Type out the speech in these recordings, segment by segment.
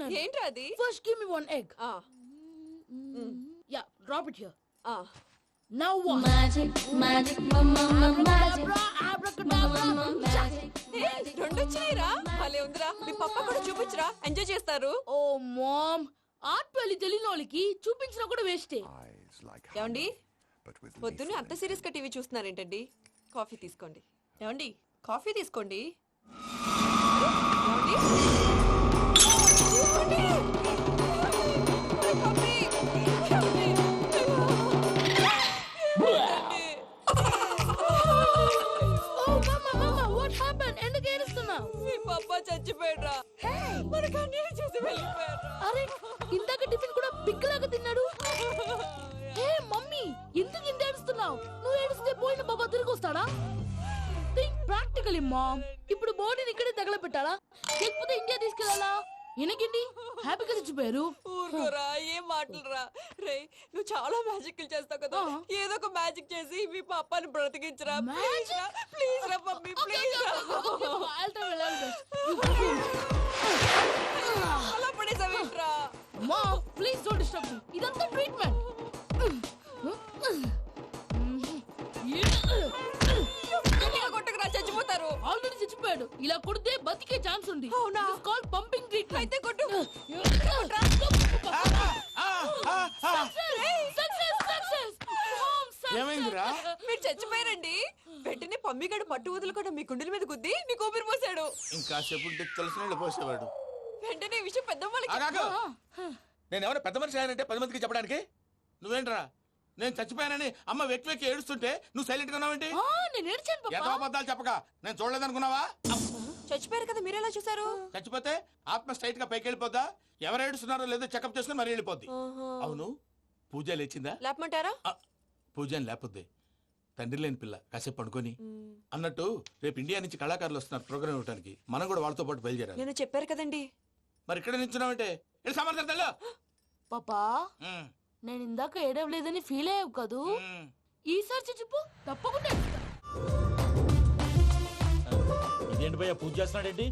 నేర్చుకున్నాను. ఏంట్రా అది? First give me one egg. Yeah drop it here. Now what? Magic, magic, mama, magic. రెండు వచ్చినాయిరా. భలే ఉందిరా. మీ పప్ప కూడా చూపించరా, ఎంజాయ్ చేస్తారు. ఓ మామ్, ఆర్ట్ పెళ్లి తెలియని వాళ్ళకి చూపించినా కూడా వేస్టే. ఏమండి, పొద్దున్నే అంత సీరియస్ గా టీవీ చూస్తున్నారేంటండి? కాఫీ తీసుకోండి. ఏమండి, కాఫీ తీసుకోండి. ఏమండి? తీసుకోండి. కాఫీ. ఓ మమ్మా మమ్మా, వాట్ హ్యాపెండ్? ఎందుకు ఏడుస్తున్నావు? మీ పప్ప చచ్చిపోయాడ్రా. మనకు అన్యాయం చేసి వెళ్ళిపోయాడ్రా. అరే, ఇందాక టిఫిన్ కూడా బిగ్గలాగా తిన్నాడు. హే మమ్మీ, ఎందుకు ఇంత ఏడుస్తున్నావు? నువ్వు ఏడిస్తే పోయిన బాబా తిరిగి వస్తాడా? Think practically mom. ఇప్పుడు బాడీని ఇక్కడే తగలబెట్టాలా, లేకపోతే ఇండియా తీసుకెళ్ళాలా? ఎనకండి హ్యాపీగా చచ్చిపోయారు. ఊరుకోరా, ఏం మాటలురా. రే, నువ్వు చాలా మ్యాజిక్ చేస్తావు కదా, ఏదో ఒక మ్యాజిక్ చేసి మీ పాపాని బ్రతికించరా. ప్లీజ్ రా మమ్మీ, ప్లీజ్ రా. అలా పడేసావేంట్రా? మా ప్లీజ్ డోంట్ డిస్టర్బ్ మీ. ఇదంతా ట్రీట్మెంట్. గట్టిగా కొట్టకురా, చచ్చిపోతారు. ఆల్రెడీ చచ్చిపోయాడు. ఇలా కొడితే బతికే ఛాన్స్ ఉంది. అవునా? It's called pumping treatment. అయితే కొట్టు. ఏమైందిరా? మీరు చచ్చిపోయారండి. వెంటనే పమ్మిగాడు పట్టు వదులుకుండా మీ గుండెల మీద గుద్ది మీకు ఊపిరి పోసాడు. ఇంకా చెప్పు తెలిసిన పోసేవాడు. వెంటనే ఈ విషయం పెద్ద నేను ఎవరైనా పెద్ద మనిషి అయ్యానంటే 10 మందికి చెప్పడానికి. నువ్వేంట్రా నేను చచ్చిపోయానని అమ్మ వెక్కి వెక్కి ఏడుస్తుంటే నువ్వు సైలెంట్ గా ఉన్నావేంటి? నేను ఏడ్చాను పాపా. ఎంతో అబద్ధాలు చెప్పక నేను చూడలేదనుకున్నావా? చచ్చిపోయారు కదా, మీరెలా చూసారు? చచ్చిపోతే ఆత్మ స్ట్రైట్ గా పైకి వెళ్ళిపోద్దా? ఎవరు ఏడుస్తున్నారో లేదో చెకప్ చేసుకుని మరి వెళ్ళిపోద్ది. అవును, పూజ లేచిందా? లేపమంటారా? పూజ అని లేకపోద్ది. తండ్రి లేని పిల్ల కాసేపు పడుకొని. అన్నట్టు రేపు ఇండియా నుంచి కళాకారులు వస్తున్నారు ప్రోగ్రామ్ ఇవ్వడానికి. మనం కూడా వాళ్ళతో పాటు బయలుదేరాలి. నేను చెప్పారు కదండి. మరి ఇక్కడ నిల్చున్నావంటే సమాధానం. పాపా, నేను ఇందాక ఏడవలేదని ఫీల్ అయ్యావు కదూ? ఈసారి చచ్చిపో, తప్పకుండా ఏడుస్తా. ఇదేంటి భయ్యా పూజ చేస్తున్నాడేంటి?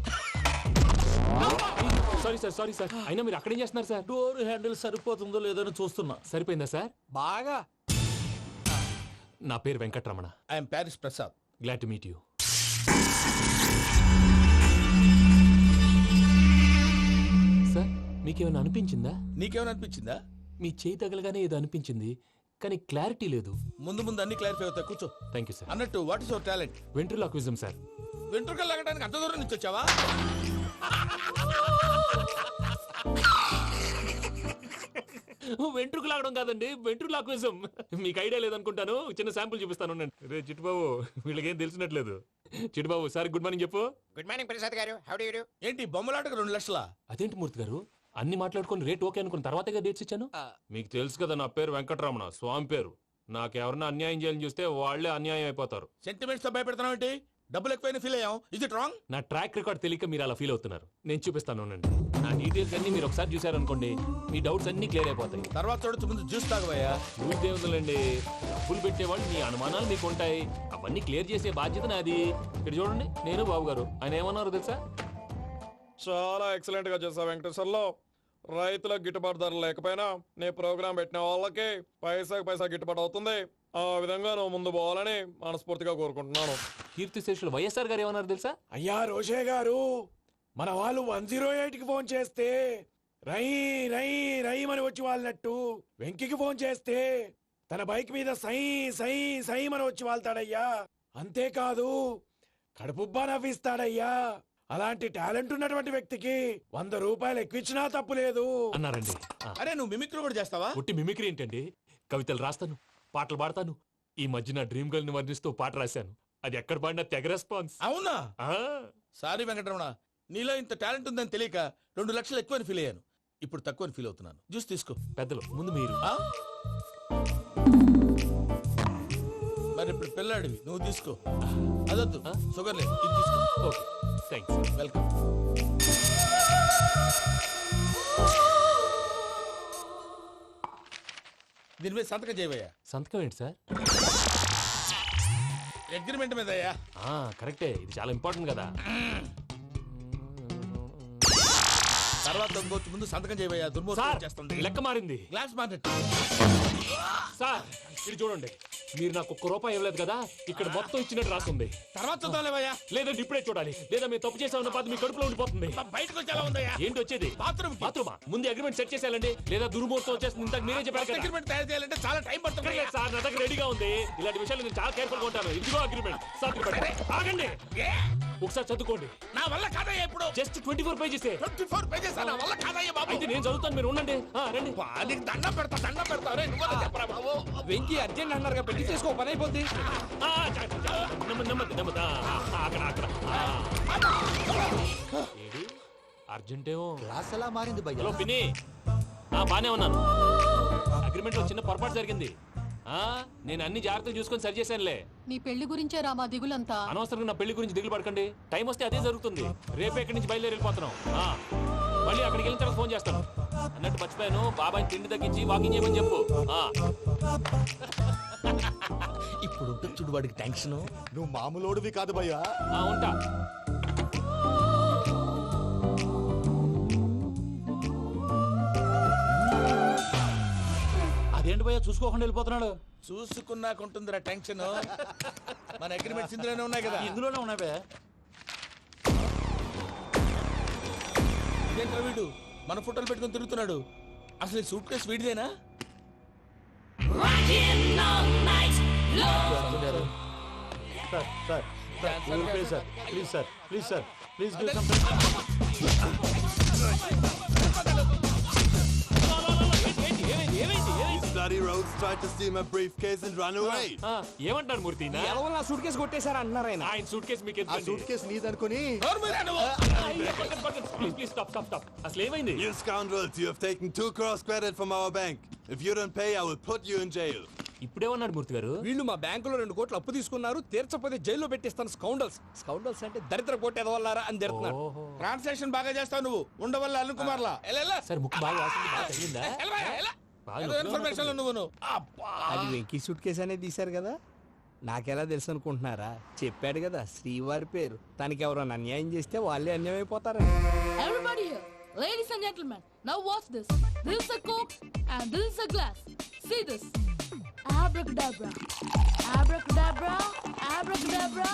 సారీ సార్ అయినా మీరు అక్కడేం చేస్తున్నారు సార్? డోర్ హ్యాండిల్ సరిపోతుందో లేదో అని చూస్తున్నా. సరిపోయిందా సార్? బాగా. నా పేరు Venkataramana. I'm Paris Prasad. Glad to meet you. Sir, మీకేమైనా అనిపించిందా? నీకేమైనా అనిపించిందా? మీ చేయి తగలగానే ఏదో అనిపించింది, కానీ క్లారిటీ లేదు. ముందు ముందు అన్ని క్లారిఫై అవుతాయి, కూర్చో. Thank you sir. అన్నట్టు what is your talent? Ventriloquism sir. వెంట్రుకలు లాగడానికి అంత దూరం నుంచి వచ్చావా? వెంట్రుకు లాగడం కాదండి, వెంట్రులాక్విజం. మీకు ఐడియా లేదనుకుంటాను, చిన్న శాంపుల్ చూపిస్తాను. రే చిట్టుబాబు, వీళ్ళకేం తెలిసినట్లేదు. చిట్టుబాబు సార్ గుడ్ మార్నింగ్ చెప్పు. Good morning Prasad garu, how do you do? ఏంటి బొమ్మలాటకు 2 లక్షలా? అదేంటి మూర్తి గారు, అన్ని మాట్లాడుకుని రేట్ ఓకే అనుకున్న తర్వాతగా డేట్స్ ఇచ్చాను. మీకు తెలుసు కదా నా పేరు వెంకటరమణ, స్వామి పేరు. నాకెవరన్నా అన్యాయం చేయాలని చూస్తే వాళ్లే అన్యాయం అయిపోతారు. సెంటిమెంట్స్ తో భయపెడతావు ఏంటి? డబ్బులు ఎక్కువైనా ఫీల్ అయ్యాం. Is it wrong? నా ట్రాక్ రికార్డ్ తెలియక మీరు అలా ఫీల్ అవుతున్నారు. నేను చూపిస్తాను. నా డీటెయిల్స్ అన్ని మీరు ఒకసారి చూసారనుకోండి, మీ డౌట్స్ అన్ని క్లియర్ అయిపోతాయి. తర్వాత చూడొచ్చు, ముందు జ్యూస్ తాగబోయా. చూస్తే ఉందండి, డబ్బులు పెట్టేవాళ్ళు మీ అనుమానాలు మీకు ఉంటాయి, అవన్నీ క్లియర్ చేసే బాధ్యత నాది. ఇక్కడ చూడండి, నేను బాబు గారు. ఆయన ఏమన్నారు తెలుసా? చాలా ఎక్సలెంట్ గా చేసావు వెంకటేశ్వర్లో. రైతులకు గిట్టుబాటు ధర లేకపోయినా నీ ప్రోగ్రాం పెట్టిన వాళ్ళకి పైసాకి పైసా గిట్టుబాటు అవుతుంది. ఆ విధంగా నువ్వు ముందు పోవాలని మనస్ఫూర్తిగా కోరుకుంటున్నాను. కీర్తి శేషులు వైఎస్ఆర్ గారు ఏమన్నారు తెలుసా? అయ్యా రోషే గారు, మన వాళ్ళు 108కి ఫోన్ చేస్తే రై రై రైమని వచ్చి వాళ్ళనట్టు, వెంకికి ఫోన్ చేస్తే తన బైక్ మీద సై సై సైమని వచ్చి వాళ్తాడయ్యా. అంతేకాదు కడుపుబ్బా నవ్విస్తాడయ్యా. అలాంటి టాలెంట్ ఉన్నటువంటి వ్యక్తికి 100 రూపాయలు ఎక్కువిచ్చినా తప్పు లేదు అన్నారండి. అరే నువ్వు మిమిక్రీ కూడా చేస్తావా? పుట్టి మిమిక్రీ ఏంటండి, కవితలు రాస్తాను, పాటలు పాడతాను. ఈ మధ్య నా డ్రీమ్ గర్ల్ ని వర్ణిస్తూ పాట రాశాను, అది ఎక్కడ పాడినా తెగ రెస్పాన్స్. అవునా? సారీ వెంకటరమణ, నీలో ఇంత టాలెంట్ ఉందని తెలియక 2 లక్షలు ఎక్కువని ఫీల్ అయ్యాను. ఇప్పుడు తక్కువని ఫీల్ అవుతున్నాను. జ్యూస్ తీసుకో. పెద్దలు ముందు మీరు. మరి ఇప్పుడు పిల్లాడివి, నువ్వు తీసుకో. అదొద్దు, షుగర్ లేదు, ఇది తీసుకో. Okay, thanks. వెల్కమ్. దీని మీద సంతకం చేయవయ్యా. సంతకం ఏంటి సార్? అగ్రిమెంట్ మీద అయ్యా. కరెక్టే, ఇది చాలా ఇంపార్టెంట్ కదా. తర్వాత ఇంకొచ్చి ముందు సంతకం చేయబోయా దుర్మోహం సార్ చేస్తుంది లెక్క మారింది. Glass market. సార్ ఇది చూడండి, మీరు నాకు ఒక్క రూపాయి ఇవ్వలేదు కదా, ఇక్కడ మొత్తం ఇచ్చినట్టు రాస్తుంది. తర్వాత చూద్దాంలేవయ్యా. లేదంటే ఇప్పుడే చూడాలి, లేదా మీరు తప్పు చేసామన్న బాధ మీ కడుపులో ఉండిపోతుంది. బయటకు వచ్చి ఎలా ఉందయ్యా? ఏంటి వచ్చేది? బాత్రూమ్ బాత్రూమా? ముందు అగ్రిమెంట్ సెట్ చేసేయాలండి, లేదా దుర్మూర్తం వచ్చేస్తుంది. ఇంతకు మీరే చెప్పారు కదా. అగ్రిమెంట్ తయారు చేయాలంటే చాలా టైం పడుతుంది. అక్కర్లేదు సార్, నా దగ్గర రెడీగా ఉంది. ఇలాంటి విషయాలు నేను చాలా కేర్ఫుల్ గా ఉంటాను. ఇదిగో అగ్రిమెంట్. ఆగండి, ఒకసారి చదువుకోండి. నా వల్ల కాదయ్యా ఇప్పుడు. Just 24 pages. 24 pages నా వల్ల కాదయ్యా బాబు. అయితే నేను చదువుతాను, మీరు ఉండండి. రండి. నీకు దండం పెడతా రే, నువ్వు చెప్పరా బాబు. వెంకీ అర్జెంట్ అన్నారు పెళ్లి చేసుకో, పని అయిపోద్ది. నెమ్మది నెమ్మది. అక్కడ అక్కడ. ఏడి అర్జెంటేమో. క్లాస్ ఎలా మారింది భయ్యా? హలో పిన్ని, బానే ఉన్నాను. అగ్రిమెంట్ లో చిన్న పొరపాటు జరిగింది. నేను అన్ని జాగ్రత్తలు చూసుకొని సరి చేశానులే. నీ పెళ్లి గురించే రా మా దిగులంతా. అనవసరంగా నా పెళ్లి గురించి దిగులు పడకండి. టైం వస్తే అదే జరుగుతుంది. రేపే ఇక్కడి నుంచి బయలుదేరి వెళ్ళిపోతున్నాం. మళ్ళీ అక్కడికి వెళ్ళిన తర్వాత ఫోన్ చేస్తాను. అన్నట్టు మర్చిపోయాను, బాబాయ్ తిండి తగ్గించి వాకింగ్ చేయమని చెప్పు. ఇప్పుడు ఉంటుంది చూడు వాడికి టెన్షన్. నువ్వు మామూలోడివి కాదు భయ్యా. ఉంటా. అదేంటి భయ్యా చూసుకోకుండా వెళ్ళిపోతున్నాడు? చూసుకున్నాకుంటుందిరా టెన్షన్. మన అగ్రిమెంట్స్ ఇందులోనే ఉన్నాయి కదా. ఇందులోనే ఉన్నాయి భయ్యా. ఇదేంట్రా వీడు మన ఫోటోలు పెట్టుకొని తిరుగుతున్నాడు? అసలు సూట్ కేసు వీడిదేనా? Sir please sir, please sir, please do something. ఏమంటారు మూర్తి? నా సూట్ కేసు కొట్టేశారా అన్నారు ఆయన. ఆయన సూట్ కేసు మీకు ఆ సూట్ కేసు నీదనుకుని ప్లీజ్ స్టాప్. అసలు ఏమైంది? You scoundrels, you have taken 2 crores credit from our bank. If you don't pay, I will put you in jail. ఇప్పుడేమన్నాడు మూర్తి గారు? వీళ్ళు మా బ్యాంకులో 2 కోట్లు అప్పు తీసుకున్నారు, తీర్చపోతే జైల్లో పెట్టిస్తాను. స్కౌండల్స్ అంటే దరిద్ర కొట్టేదవల్లారా అని తిడుతున్నారు. ట్రాన్సాక్షన్ బాగా చేస్తావు నువ్వు. ఉండవల్ల అల్లు కుమార్లా. సార్ ముక్కు బాగా వాసింది, బాగా తగిలిందా? ఇన్ఫర్మేషన్ నువ్వు. అది వెంకీ సూట్ కేసు అనేది తీశారు కదా, నాకెలా తెలుసు అనుకుంటున్నారా? చెప్పాడు కదా శ్రీవారి పేరు. తనకి ఎవరైనా అన్యాయం చేస్తే వాళ్ళే అన్యాయం అయిపోతారు. Everybody here, ladies and gentlemen, now watch this. This is a coke and this is a glass. See this. Abracadabra. Abracadabra. Abracadabra.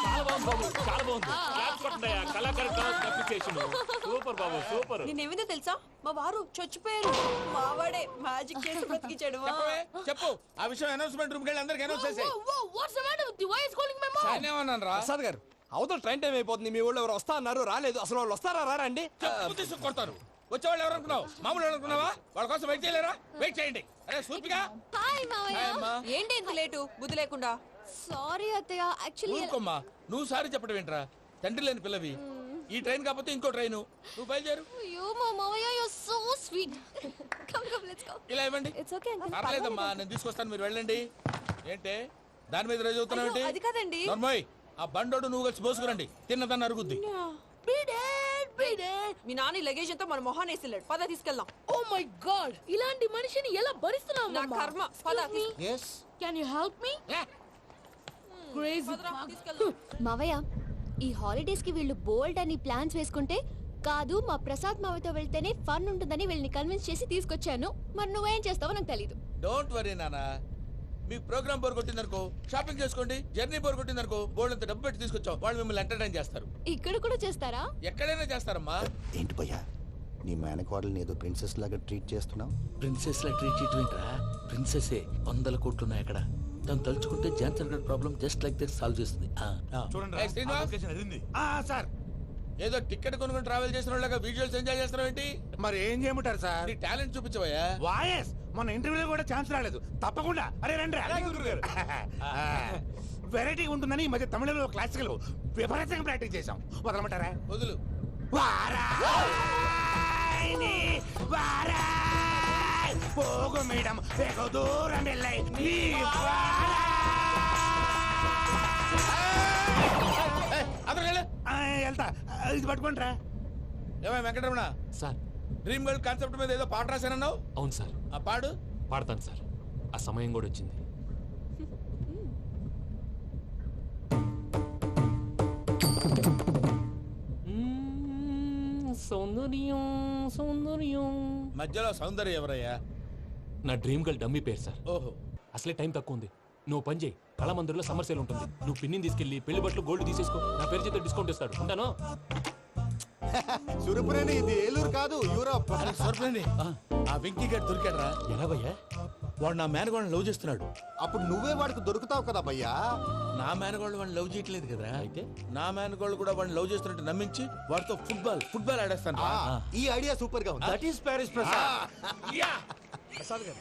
చాలా బాగుంది బాబు, చాలా బాగుంది. క్లాప్స్ కొట్టండియా. కళాకారు అప్రిసియేషన్. సూపర్ బాబు, సూపర్. నేనేమిందో తెలుసా, మా వారు చచ్చిపోయారు. మావాడే మ్యాజిక్ చేసి బ్రతికించాడు. చెప్పు ఆ విషయం. అనౌన్స్మెంట్ రూమ్ కెళ్ళి అందరికి అనౌన్స్ చేసేయ్. Whoa, what's the matter with you? Why is calling my mom? నేనేమన్నాను రా? ప్రసాద్ గారు, అవతల ట్రైన్ టైం అయిపోతుంది. మీ వాళ్ళు ఎవరు వస్తా అన్నారు, రాలేదు. అసలు వాళ్ళు వస్తారా రారా అండి? తీసుకు కొడతారు. వచ్చేవాళ్ళు ఎవరు అనుకున్నావు? మామూలు అనుకున్నావా? వాళ్ళ కోసం వెయిట్ చేయలేరా? వెయిట్ చేయండి. అరే సూపిగా. హాయ్ మావయ్య. ఏంటి ఇంత లేటు బుద్ధి లేకుండా? సారీ అత్తయ్య, యాక్చువల్లీ ఊరుకోమ్మా. నువ్వు సారీ చెప్పడం ఏంట్రా? తండ్రి లేని పిల్లవి. ఈ ట్రైన్ కాకపోతే ఇంకో ట్రైన్. నువ్వు బయలుదేరు. అయ్యో మా మావయ్య, you are so sweet. Come let's go. ఇలా ఇవ్వండి. It's okay uncle. పర్లేదమ్మా, నేను తీసుకొస్తాను, మీరు వెళ్ళండి. ఏంటే దాని మీద రోజు అవుతున్నావు? అయ్యో, అది కాదండి. నర్మోయ్, ఆ బండోడు నువ్వు కలిసి పోసుకురండి. తిన్నదాన్ని అరుగుద్ది. మీ నాన్న లగేజ్ అంతా మన మొహాన్ని వేసిల్లాడు. పద తీసుకెళ్దాం. Oh my God! ఇలాంటి మనిషిని ఎలా భరిస్తున్నావు? నా కర్మ. పద yes Can you help me? Crazy. తీసుకెళ్దాం. మావయ్య, ఈ హాలిడేస్ కి వీళ్ళు బోల్డ్ అని ప్లాన్స్ వేసుకుంటే కాదు, మా ప్రసాద్ మావయ్యతో వెళ్తేనే ఫన్ ఉంటుందని వీళ్ళని కన్విన్స్ చేసి తీసుకొచ్చాను. మరి నువ్వేం చేస్తావో నాకు తెలీదు. డోంట్ వరీ నానా. మీకు ప్రోగ్రామ్ బోర్ కొట్టిందనుకో షాపింగ్ చేసుకోండి. జర్నీ బోర్ కొట్టిందనుకో బోర్డు అంత డబ్బు పెట్టి తీసుకొచ్చాం. వాళ్ళు మిమ్మల్ని ఎంటర్టైన్ చేస్తారు. ఇక్కడ కూడా చేస్తారా? ఎక్కడైనా చేస్తారమ్మా. ఏంటి భయ్యా, నీ మేనకోడల్ని ఏదో ప్రిన్సెస్ లాగా ట్రీట్ చేస్తున్నావు? ప్రిన్సెస్ లా ట్రీట్ చేయటమేంట్రా? ప్రిన్సెస్ 100 కోట్లు ఉన్నాయి అక్కడ. తను తలుచుకుంటే జాన్సన్ గడ్ problem just like this solve చేస్తుంది. సార్ ఏదో టికెట్ కొనుక్కొని ట్రావెల్ చేసిన వాళ్ళగా విజువల్స్ ఎంజాయ్ చేస్తున్నావు ఏంటి? మరి ఏం చేయమంటారు సార్? నీ టాలెంట్ చూపించవయ్యా. వాయస్ మన ఇంటర్వ్యూలో కూడా ఛాన్స్ రాలేదు. తప్పకుండా అరే రండి. వెరైటీ ఉంటుందని ఈ మధ్య తమిళంలో క్లాసికల్ విపరీతంగా ప్రాక్టీస్ చేశాం. వదలమంటారా? వదులు. పోగు మేడం వెగు దూరం వెళ్ళై వెళ్తా. ఇది పట్టుకుంటారా? ఏమై Venkataramana, sir dream girl concept మీద ఏదో పాట రాశానన్నావు. అవును సార్. ఆ పాడు. పాడతాను సార్. ఆ సమయం కూడా వచ్చింది. సౌందర్యం సౌందర్యం. మధ్యలో సౌందర్యం ఎవరయ్యా? నా డ్రీమ్ గర్ల్ డమ్మీ పేరు సార్. ఓహో, అసలే టైం తక్కువ ఉంది. నువ్వు పని చేయి, కళామందిర్లో సమ్మర్ సేల్ ఉంటుంది. నువ్వు పిన్నిని తీసుకెళ్లి పెళ్లి బట్టలు గోల్డ్ తీసేసుకో. నా పేరు చేత డిస్కౌంట్ ఇస్తాడు. ఉంటాను. సురపురేని ఇది ఏలూరు కాదు, యూరోప్. సర్ప్రైజ్. ఆ వెంకీ గారు దొరికాడరా? ఎలా భయ్యా? వాడు నా మేనగోళ్ళని లవ్ చేస్తున్నాడు. అప్పుడు నువ్వే వాడికి దొరుకుతావు కదా భయ్యా. నా మేనగోళ్ళు వాడిని లవ్ చేయట్లేదు కదా. అయితే నా మేనగోళ్ళు కూడా వాడిని లవ్ చేస్తున్నట్టు నమ్మించి వాడితో ఫుట్బాల్ ఆడేస్తాను. ఈ ఐడియా సూపర్ గా ఉంది. That is Paris Prasad. Prasad గారు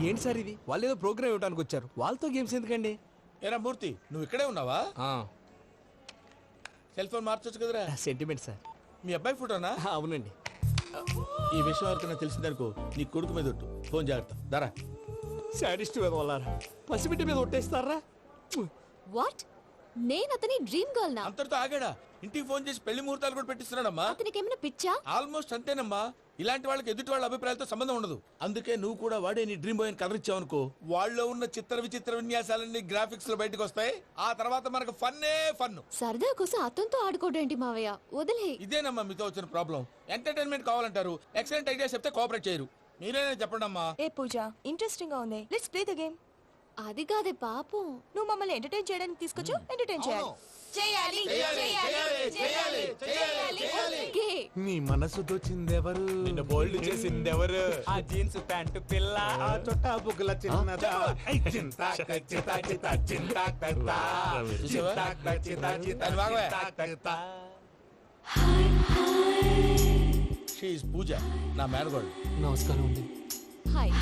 ఏంటి సార్ ఇది? వాళ్ళు ఏదో ప్రోగ్రామ్ ఇవ్వడానికి వచ్చారు, వాళ్ళతో గేమ్స్ ఎందుకండి? ఏరా మూర్తి, నువ్వు ఇక్కడే ఉన్నావా? సెల్ ఫోన్ మార్చొచ్చు కదరా. Sentiment sir. మీ అబ్బాయి ఫోటోనా? అవునండి. ఈ విషయం ఎవరికైనా తెలిసిందనుకో నీ కొడుకు మీద ఒట్టు. ఫోన్ జాగ్రత్త. దారా. సాడిస్ట్ వాళ్ళారా, పసిబిడ్డ మీద ఒట్టేస్తారా? వాట్? నేను అతని డ్రీమ్ గర్ల్ నా? అంతటితో ఆగాడా? ఇంటికి ఫోన్ చేసి పెళ్లి ముహూర్తాలు కూడా పెట్టిస్తున్నాడమ్మా. అతనికి ఏమైనా పిచ్చా? ఆల్మోస్ట్ అంతేనమ్మా. ఇలాంటి వాళ్ళకి ఎదుటి వాళ్ళ అభిప్రాయాలతో సంబంధం ఉండదు. అందుకే నువ్వు కూడా వాడే నీ డ్రీమ్ బాయ్ అని కలర్ ఇచ్చావనుకో, వాళ్ళలో ఉన్న చిత్ర విచిత్ర విన్యాసాలన్నీ గ్రాఫిక్స్ లో బయటకు వస్తాయి. ఆ తర్వాత మనకు ఫన్నే ఫన్. సరదా కోసం అతనితో ఆడుకోడేంటి మావయ్య? వదిలే. ఇదేనమ్మా మీతో వచ్చిన ప్రాబ్లం. ఎంటర్టైన్మెంట్ కావాలంటారు, ఎక్సలెంట్ ఐడియా చెప్తే కోఆపరేట్ చేయరు. మీరేనా చెప్పండి అమ్మా. ఏ పూజ, ఇంట్రెస్టింగ్ గా ఉంది. Let's play the game. అది కాదే పాపం. నువ్వు మమ్మల్ని ఎంటర్టైన్ చేయడానికి తీసుకొచ్చు. ఎంటర్టైన్ చేయాలి. ఓకే. నీ మనసు దోచిందెవరు? నిన్ను బోల్డ్ చేసిందెవరు? ఆ జీన్స్ ప్యాంటు పిల్ల, ఆ చుట్టా బుగ్గల చిన్నదా. షీఈ్ పూజ, నా మేనగోడు. నమస్కారం అండి. హాయ్.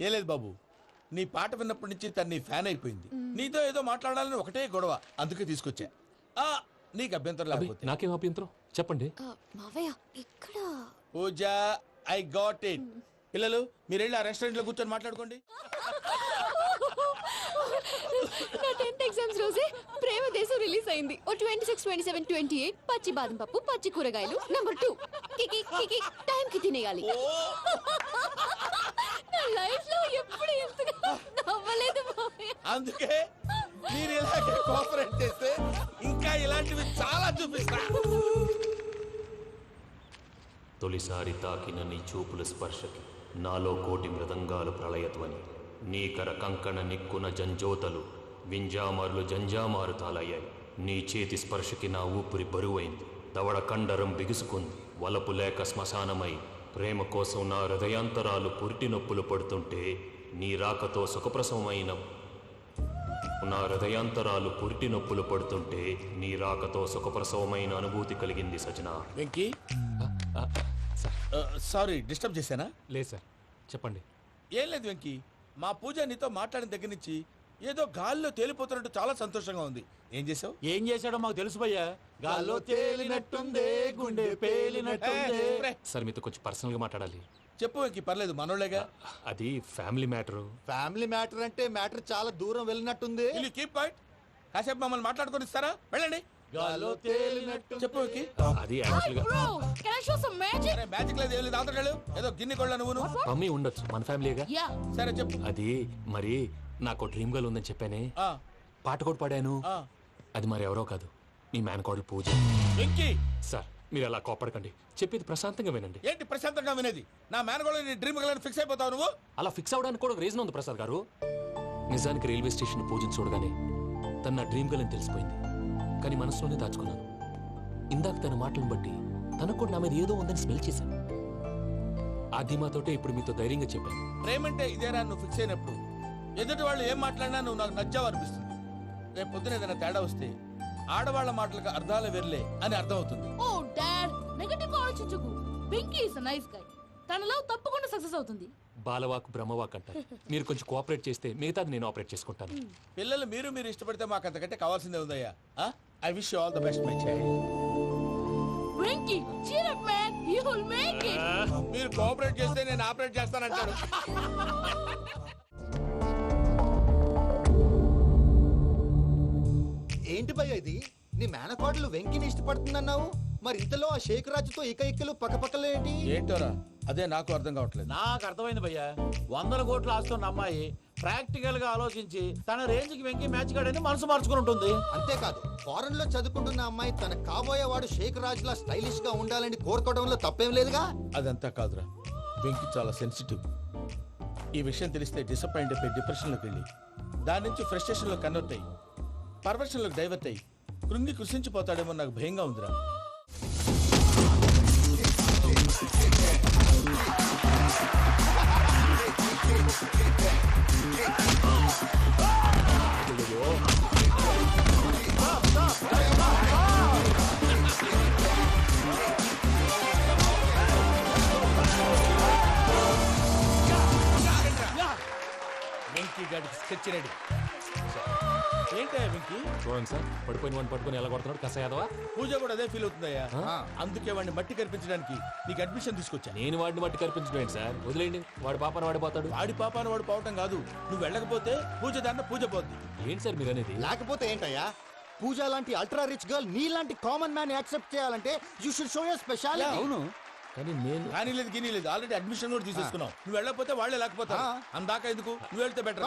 ఏ లేదు బాబు, నీ పాట విన్నప్పటి నుంచి తను నీ ఫ్యాన్ అయిపోయింది. నీతో ఏదో మాట్లాడాలని ఒకటే గొడవ, అందుకే తీసుకొచ్చా. ఆ, నీకు అభ్యంతరం లేకపోతే. నాకేం అభ్యంతరం చెప్పండి. మావయ్య ఇక్కడ. పూజ, ఐ గాట్ ఇట్. పిల్లలు మీరు వెళ్ళి ఆ రెస్టారెంట్ లో కూర్చొని మాట్లాడుకోండి. నా 10th ఎగ్జామ్స్ రోజే ప్రేమ దేశం రిలీజ్ అయింది. ఓ 26, 27, 28 పచ్చి బాదం పప్పు, పచ్చి కూరగాయలు. నంబర్ 2 కికి కికి టైం కి తినేయాలి. నా లైఫ్ లో ఎప్పుడు ఇంతగా నవ్వలేదు మావయ్య. అందుకే మీరు ఇలాగే కోఆపరేట్ చేస్తే ఇంకా ఇలాంటివి చాలా చూపిస్తా. తొలిసారి తాకిన నీ చూపుల స్పర్శకి నాలో కోటి మృదంగాలు ప్రళయధ్వని. నీకర కంకణ నిక్కున జంజోతలు వింజామారులు జంజామారు తాలయ్యాయి. నీ చేతి స్పర్శకి నా ఊపిరి బరువైంది. దవడ కండరం బిగుసుకుంది. వలపు లేక శ్మశానమై ప్రేమ కోసం నా హృదయాంతరాలు పురిటి నొప్పులు పడుతుంటే నీ రాకతో సుఖప్రసవమైన నా హృదయాంతరాలు పురిటి నొప్పులు పడుతుంటే నీ రాకతో సుఖప్రసవమైన అనుభూతి కలిగింది సజనా. వెంకీ, సారీ డిస్టర్బ్ చేశానా? లేదు సార్, చెప్పండి. ఏం లేదు వెంకీ, మా పూజ నీతో మాట్లాడిన దగ్గర నుంచి ఏదో గాల్లో తేలిపోతున్నట్టు చాలా సంతోషంగా ఉంది. ఏం చేసావు? ఏం చేశాడో మాకు తెలుసు భయ్యా. గాల్లో తేలినట్టుందే, గుండె పేలినట్టుందే. సార్ మీతో కొంచెం పర్సనల్గా మాట్లాడాలి. చెప్పు వెంకీ, పర్లేదు మనోళ్ళేగా. అది ఫ్యామిలీ మ్యాటరు. ఫ్యామిలీ మ్యాటర్ అంటే మ్యాటర్ చాలా దూరం వెళ్ళినట్టుంది. Keep point. కాసేపు మమ్మల్ని మాట్లాడుకొని ఇస్తారా? వెళ్ళండి. గాల్లో తేలినట్టు. చెప్పు వెంకీ. అది యాక్చువల్గా Bro, can I show some magic? అరే మ్యాజిక్ లేదు, ఏం లేదు, ఆతడాలు ఏదో గిన్నె కొళ్ళ నువ్వు. మమ్మీ ఉండొచ్చు, మన ఫ్యామిలీగా. Yeah. సరే చెప్పు. అది మరి నాకు డ్రీమ్ గర్ల్ ఉందని చెప్పానే, ఆ, పాట కూడా పాడాను. ఆ. అది మరి ఎవరో కాదు, మీ మేనకోడలు పూజ. వెంకీ, సార్ మీరు అలా కోపడకండి, చెప్పేది ప్రశాంతంగా వినండి. ఏంటి ప్రశాంతంగా వినేది? నా మేనగోళ్ళ నీ డ్రీమ్ గర్ల్ ఫిక్స్ అయిపోతావు నువ్వు. అలా ఫిక్స్ అవడానికి కూడా ఒక రీజన్ ఉంది ప్రసాద్ గారు. నిజానికి రైల్వే స్టేషన్ పూజను చూడగానే తన నా డ్రీమ్ గర్ల్ అని తెలిసిపోయింది. కానీ మనసులోనే దాచుకున్నాను. ఇందాక తన మాటలను బట్టి తనకు కూడా నా మీద ఏదో ఉందని స్మెల్ చేశాను. ఆ ధీమాతోటే ఇప్పుడు మీతో ధైర్యంగా చెప్పాను. ప్రేమంటే ఇదేరా నువ్వు ఫిక్స్ అయినప్పుడు ఎదుటి వాళ్ళు ఏం మాట్లాడినా నువ్వు నాకు నచ్చావు అనిపిస్తుంది. రేపు పొద్దున ఏదైనా తేడా వస్తే ఆడవాళ్ల మాటలకు అర్థాలు వెర్లే అని అర్థం అవుతుంది. Oh, Dad, నెగటివ్ ఆలోచించకు. Venky is a nice guy. తన లవ్ తప్పకుండా సక్సెస్ అవుతుంది. బాలవాక్ బ్రహ్మవాక్ అంటారు. మీరు కొంచెం కోఆపరేట్ చేస్తే మిగతాది నేను ఆపరేట్ చేసుకుంటాను. పిల్లలు మీరు ఇష్టపడితే మాకు అంతకంటే కావాల్సిందే ఉందయ్యా. I wish you all the best my child. Venky, cheer up man. You will make it. మీరు కోఆపరేట్ చేస్తే నేను ఆపరేట్ చేస్తానంటాడు. ఏంటి భయ్య ఇది? నీ మేనకోడలు వెంకిని ఇష్టపడుతుందన్నావు, మరి ఇంతలో ఆ షేక్ రాజుతో ఇక్కలు పక్కపక్కలు ఏంటి? ఏంటోరా, అదే నాకు అర్థం కావట్లేదు. నాకు అర్థమైంది భయ్యా. 100 కోట్లు ఆస్తున్న అమ్మాయి ప్రాక్టికల్ గా ఆలోచించి తన రేంజ్ కి వెంకి మ్యాచ్ కాడని మనసు మార్చుకుని ఉంటుంది. అంతేకాదు ఫారెన్ లో చదువుకుంటున్న అమ్మాయి తన కాబోయేవాడు షేక్ రాజ్ లా స్టైలిష్ గా ఉండాలని కోరుకోవడంలో తప్పేం లేదుగా. అదంతా కాదురా, వెంకి చాలా సెన్సిటివ్. ఈ విషయం తెలిస్తే డిసప్పాయింట్ అయిపోయి డిప్రెషన్లోకి వెళ్ళి దాని నుంచి ఫ్రస్ట్రేషన్లో కన్వర్ట్ అయ్యి పర్వర్షన్లోకి డైవర్ట్ అయ్యి కృంగి కృషించిపోతాడేమో నాకు భయంగా ఉందిరా. వెంకీ గాడికి స్కెచ్ రెడీ. ఏంటా వెంకీ? చూడండి సార్, పడిపోయిన వాడిని పట్టుకొని ఎలా కొడుతున్నాడు కసయాదవా. పూజ కూడా అదే ఫీల్ అవుతుందయ్యా. అందుకే వాడిని మట్టి కనిపించడానికి నీకు అడ్మిషన్ తీసుకొచ్చా. నేను వాడిని మట్టి కనిపించలేదు సార్, వదిలేండి. వాడి పాపను వాడిపోతాడు. వాడి పాపాను వాడు పోవటం కాదు, నువ్వు వెళ్ళకపోతే పూజ దాన్న పూజ పోద్ది. ఏంటి సార్ మీరు అనేది? లేకపోతే ఏంటయ్యా, పూజ లాంటి అల్ట్రా రిచ్ గర్ల్ నీ లాంటి కామన్ మ్యాన్ యాక్సెప్ట్ చేయాలంటే you should show your speciality. అవును, కానీ నేను కానీ లేదు గిని లేదు, ఆల్రెడీ అడ్మిషన్ కూడా తీసేసుకున్నావు. నువ్వు వెళ్ళకపోతే వాళ్ళే లేకపోతారు. అందాక ఎందుకు, నువ్వు వెళ్తే better.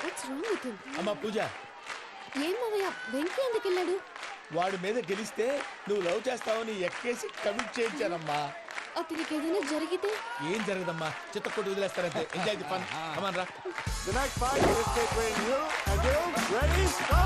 What's wrong with him? అమ్మా పూజ, ఏం మావయ్య వెంకీ ఎందుకు వెళ్ళాడు? వాడి మీద గెలిస్తే నువ్వు లవ్ చేస్తావని ఎక్కేసి కమిట్ చేయించానమ్మా. అతనికి ఏదైనా జరిగితే? ఏం జరగదమ్మా, చిత్త కొట్టి వదిలేస్తారంటే. Enjoy the fun. కమాన్ రా. The next fight is between you and you. Ready, go!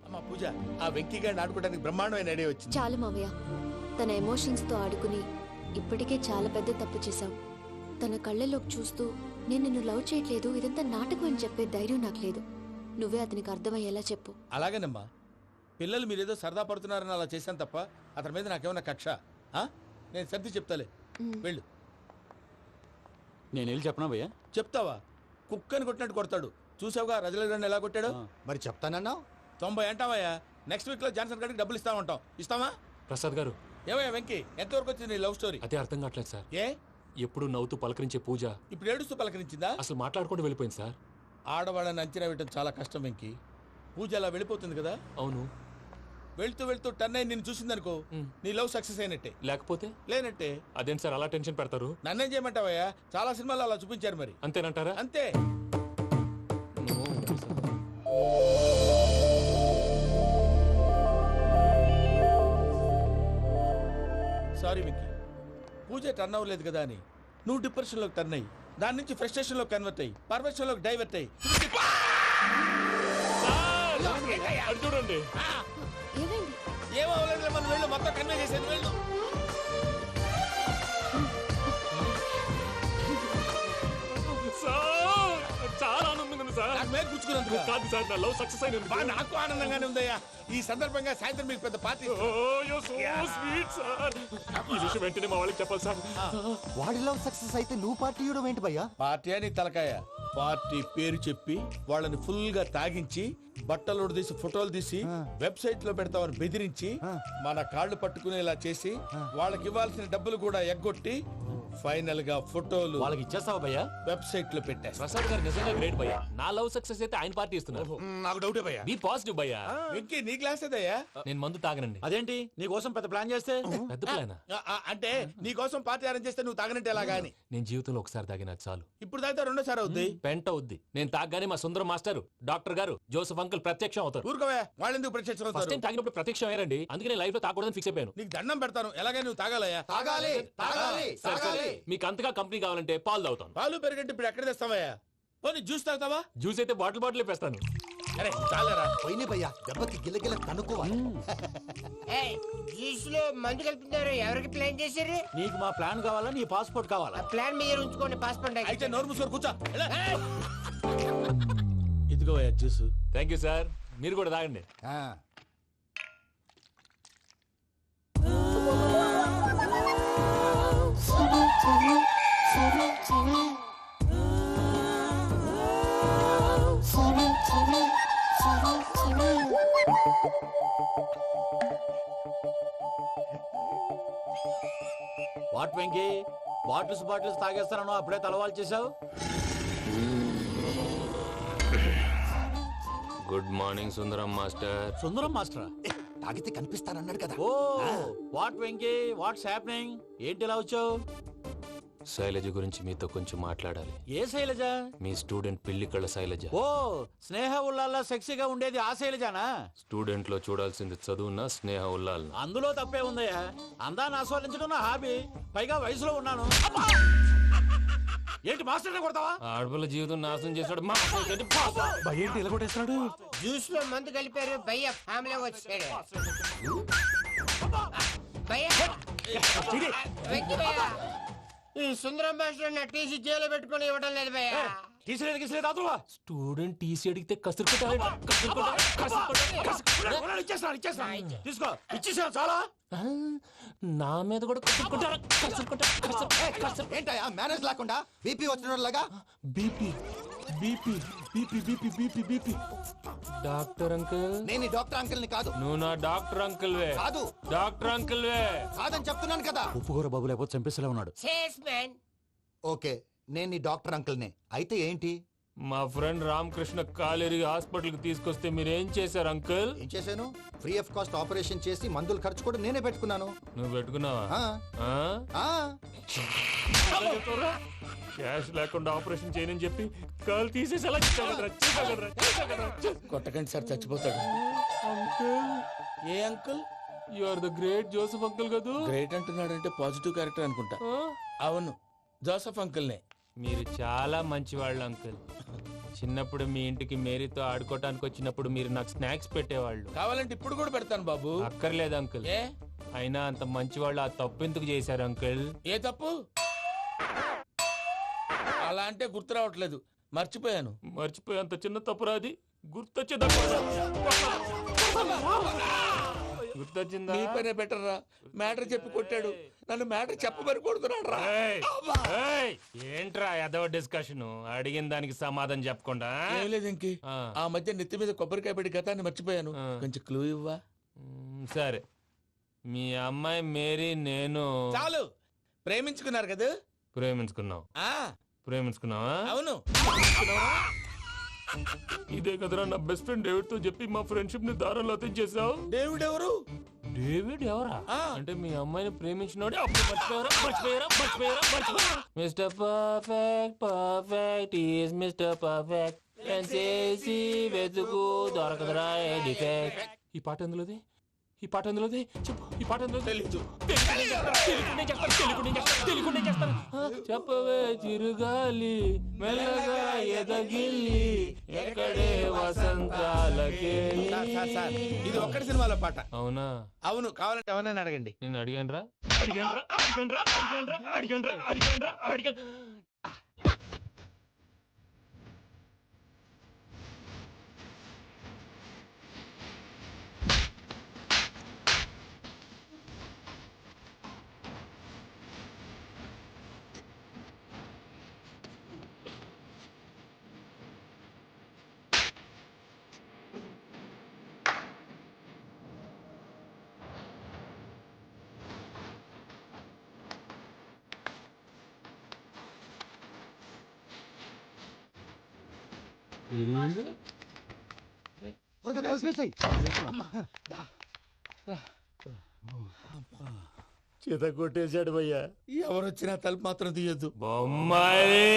అమ్మా పూజ, ఆ వెంకీ గారిని ఆడుకోవడానికి బ్రహ్మాండమైన ఐడియా వచ్చింది. చాలు మావయ్య, తన ఎమోషన్స్ తో ఆడుకుని ఇప్పటికే చాలా పెద్ద తప్పు చేశావు. తన కళ్ళలోకి చూస్తూ నేను నిన్ను లవ్ చేయట్లేదు, ఇదంతా నాటకం అని చెప్పే ధైర్యం నాకు లేదు. నువ్వే అతనికి అర్థమయ్యేలా చెప్పు. అలాగేనమ్మా, పిల్లలు మీరేదో సరదా పడుతున్నారని అలా చేశాను తప్ప అతని మీద నాకేమన్నా కక్ష? నేను సర్ది చెప్తాలే, వెళ్ళు. నేను వెళ్ళి చెప్పనా భయ్యా? చెప్తావా? కుక్కని కొట్టినట్టు కొడతాడు. చూసావుగా రజలగడ్ని ఎలా కొట్టాడు? మరి చెప్తానన్నావు. 90 అంటావయ్యా. నెక్స్ట్ వీక్ లో జాన్సన్ గారికి డబ్బులు ఇస్తామంటాం. ఇస్తావా? ప్రసాద్ గారు, ఏమయ్యా వెంకీ, ఎంతవరకు వచ్చింది నీ లవ్ స్టోరీ? అదే అర్థం కావట్లేదు సార్. ఏ ఎప్పుడు నవ్వుతూ పలకరించే పూజ ఇప్పుడు ఏడుస్తూ పలకరించిందా? అసలు మాట్లాడుకుంటూ వెళ్ళిపోయింది సార్. ఆడవాళ్ళని అంచనా వేయడం చాలా కష్టం వెంకీ. పూజ అలా వెళ్ళిపోతుంది కదా. అవును, వెళ్తూ వెళ్తూ టర్న్ అయి నేను చూసిందనుకో, నీ లవ్ సక్సెస్ అయినట్టే. లేకపోతే లేనట్టే. అదేం సార్ అలా టెన్షన్ పెడతారు? నన్నేం చేయమంటావయ్యా, చాలా సినిమాలు అలా చూపించారు. మరి అంతేనంటారా? అంతే. సారీ వెంకీ, పూజ టర్న్ అవ్వలేదు కదా అని నువ్వు డిప్రెషన్ లోకి టర్న్ అయ్యి దాని నుంచి ఫ్రస్ట్రేషన్ లో కన్వర్ట్ అయ్యి పర్వర్షన్ లోకి డైవర్ట్ అయ్యి చూడండి. ఏమైంది? ఏమవ్వలేదు, మనం వెళ్ళు, మొత్తం కన్వే చేసేది. వెళ్ళు. చాలా ఆనందంగా ఉంది సార్. నాకు మీద కూర్చుకున్నందుకు కాదు సార్, నా లవ్ సక్సెస్ అయినందుకు. నాకు ఆనందంగానే ఉందయ్యా. ఈ సందర్భంగా సాయంత్రం మీకు పెద్ద పార్టీ. Sweet sir. ఈ విషయం వెంటనే మా వాళ్ళకి చెప్పాలి సార్. వాడి లవ్ సక్సెస్ అయితే నువ్వు పార్టీ ఇవ్వడం ఏంటి భయ్యా? పార్టీ అని తలకాయ. పార్టీ పేరు చెప్పి వాళ్ళని ఫుల్ గా తాగించి బట్టలు తీసి ఫోటోలు తీసి వెబ్సైట్ లో పెడతామని బెదిరించి మన కాళ్ళు పట్టుకునేలా చేసి వాళ్ళకి ఇవ్వాల్సిన డబ్బులు కూడా ఎగ్గొట్టి ఫైనల్ గా ఫోటోలు వాళ్ళకి ఇచ్చేస్తావా భయ్యా? వెబ్సైట్ లో పెట్టా. ప్రసాద్ గారు నిజంగా గ్రేట్ భయ్యా. నా లవ్ సక్సెస్ అయితే ఆయన పార్టీ ఇస్తున్నారు. నాకు డౌటే భయ్యా. బీ పాజిటివ్ భయ్యా. వెంకీ నీ గ్లాస్ ఏదయ్యా? నేను మందు తాగనండి. అదేంటి నీకోసం పెద్ద ప్లాన్ చేస్తే? పెద్ద ప్లాన్ అంటే నీ కోసం పార్టీ అరేంజ్ చేస్తే నువ్వు తాగనంటే ఎలాగా అని. నేను జీవితంలో ఒకసారి తాగినా చాలు. ఇప్పుడు తాగితే రెండోసారి అవుద్ది. పెంట అవుద్ది. నేను తాగగానే మా సుందరం మాస్టర్, డాక్టర్ గారు, జోసఫ్ అంకుల్ ప్రత్యక్షం అవుతారు. ఊరుకోవా, వాళ్ళు ఎందుకు ప్రత్యక్షం ఫస్ట్ అవుతారు? టైం తాగినప్పుడు ప్రత్యక్షం అయ్యారండి. అందుకే నేను లైఫ్ లో తాగకూడదని ఫిక్స్ అయిపోయాను. నీకు దండం పెడతాను, ఎలాగైనా నువ్వు తాగాలయ్యా. తాగాలి తాగాలి సరే, సరే. తాగాలి. మీకు అంతగా కంపెనీ కావాలంటే పాలు తాగుతాను. పాలు పెరిగంటే ఇప్పుడు ఎక్కడ తెస్తావయ్యా? పోనీ జ్యూస్ తాగుతావా? జ్యూస్ అయితే బాటిల్ బాటిల్ వేస్తాను. అరే చాలరా. పోయిన భయ్యా దెబ్బకి గిల్లగిల్ల కనుక్కోవాలి. జ్యూస్ లో మందు కలుపుతున్నారు, ఎవరికి ప్లాన్ చేశారు? నీకు మా ప్లాన్ కావాలా నీ పాస్పోర్ట్ కావాలా? ప్లాన్ మీరు ఉంచుకోండి, పాస్పోర్ట్ అయితే నోరు మూసుకొని కూర్చో. ఎలా? ఇదిగో జ్యూస్. థ్యాంక్ యూ సార్, మీరు కూడా తాగండి. వాట్ వెంకీ, బాటిల్స్ తాగేస్తానో అప్పుడే తలవాలు చేసావు. Good morning Sundaram master. Sundaram మాస్టరా? తాగితే కనిపిస్తానన్నాడు కదా. Oh what Venky, what's happening? ఏంటి ఇలా వచ్చావు? శైలజ గురించి మీతో కొంచెం మాట్లాడాలి. ఏ శైలజ? మీ స్టూడెంట్ పిల్లి కళ్ళ శైలజ. ఓ స్నేహ ఉల్లాల్లో సెక్సీగా ఉండేది ఆ శైలజానా? స్టూడెంట్ లో చూడాల్సింది చదువున స్నేహ ఉల్లాల్. అందులో తప్పే ఉందయ్యా, అందాన్ని ఆస్వాదించడం నా హాబీ, పైగా వయసులో ఉన్నాను. ఏంటి మాస్టర్ కొడతావా? ఆడపిల్ల జీవితం నాశనం చేశాడు. ఏంటి ఇలా కొట్టేస్తున్నాడు? జ్యూస్ లో మందు కలిపారు, భయ్య ఫ్యామిలీ వచ్చాడు. వెంకీ భయ్య, ఈ సుందరం భాష నా టీసీ జైలు పెట్టుకుని ఇవ్వడం లేదు భయ్య. తీసిలేదు స్టూడెంట్ టీసీ అడిగితే కసురు తీసుకో, ఇచ్చేసాను చాలా. నా మీద కూడా ఏంటయ్యా మేనేజ్ లేకుండా బీపీ వచ్చినలాగా? BP BP BP BP BP BP. Doctor uncle, నేను ఈ డాక్టర్ అంకుల్ ని కాదు. నువ్వు నా డాక్టర్ అంకుల్ వే. కాదు. డాక్టర్ అంకుల్ వే. కాదని చెప్తున్నాను కదా. ఉప్పుకూర బాబు లేకపోతే చంపేసేలా ఉన్నాడు. ఓకే, నేను ఈ డాక్టర్ అంకుల్ నే. అయితే ఏంటి? మా ఫ్రెండ్ రామకృష్ణ కాలేరి హాస్పిటల్ కి తీసుకొస్తే మీరేం చేశారు అంకుల్? ఏం చేశాను? ఫ్రీ ఆఫ్ కాస్ట్ ఆపరేషన్ చేసి మందుల ఖర్చు కూడా నేనే పెట్టుకున్నాను. నువ్వు పెట్టుకున్నావా? క్యాష్ లేకుండా ఆపరేషన్ చేయనని చెప్పి కాల్ తీసేసి అలా కొట్టకండి సార్, చచ్చిపోతాడు. ఏ uncle? You are the great Joseph uncle కదా. గ్రేట్ అంటున్నాడంటే పాజిటివ్ క్యారెక్టర్ అనుకుంటా. అవును, జోసెఫ్ అంకుల్నే. మీరు చాలా మంచివాళ్ళు అంకుల్. చిన్నప్పుడు మీ ఇంటికి మేరీతో ఆడుకోవటానికి వచ్చినప్పుడు మీరు నాకు స్నాక్స్ పెట్టేవాళ్ళు. కావాలంటే ఇప్పుడు కూడా పెడతాను బాబు. అక్కర్లేదు అంకుల్. ఏ? అయినా అంత మంచివాళ్ళు ఆ తప్పు ఎందుకు చేశారు అంకుల్? ఏ తప్పు? అలా అంటే గుర్తు రావట్లేదు, మర్చిపోయాను. మర్చిపోయి అంత చిన్న తప్పురా అది? గుర్తొచ్చిందా? నీ పనే బెటర్ రా. మ్యాటర్ చెప్పి కొట్టాడు, నన్ను మ్యాటర్ చెప్పమని కొడుతున్నాడు రా. ఏంట్రా ఎదవ డిస్కషన్? అడిగిన దానికి సమాధానం చెప్పకుండా? ఏం లేదు ఇంకి, ఆ మధ్య నెత్తి మీద కొబ్బరికాయ పెట్టి గతాన్ని మర్చిపోయాను. కొంచెం క్లూ ఇవ్వా? సరే, మీ అమ్మాయి మేరీ నేను చాలు. ప్రేమించుకున్నారు కదా? ప్రేమించుకున్నావు. ప్రేమించుకున్నావా? అవును. ఇదే కదరా నా బెస్ట్ ఫ్రెండ్ డేవిడ్ తో చెప్పి మా ఫ్రెండ్షిప్ ని దారంలో తెచ్చేసావు. డేవిడ్ ఎవరు? డేవిడ్ ఎవరా? అంటే మీ అమ్మాయిని ప్రేమించినోడే. Mr Perfect, perfect is Mr Perfect. చేసి వెతుకు దొరకదురా డిఫెక్ట్. ఈ పాట ఎందులోది? ఈ పాట ఎందులోది? చెప్పు. ఈ పాట ఎందులో? తెలీదు. చెప్పవే చిరుగాలి మెల్లగా ఎదగిల్లి ఎక్కడే వసంతాలకే. ఇది ఒక్కటి సినిమాలో పాట. అవునా? అవును. కావాలంటే ఎవరైనా అడగండి. నేను అడిగాను రా. చేత కొట్టేశాడు భయ్యా. ఎవరొచ్చినా తలుపు మాత్రం తీయద్దు. బొమ్మాయి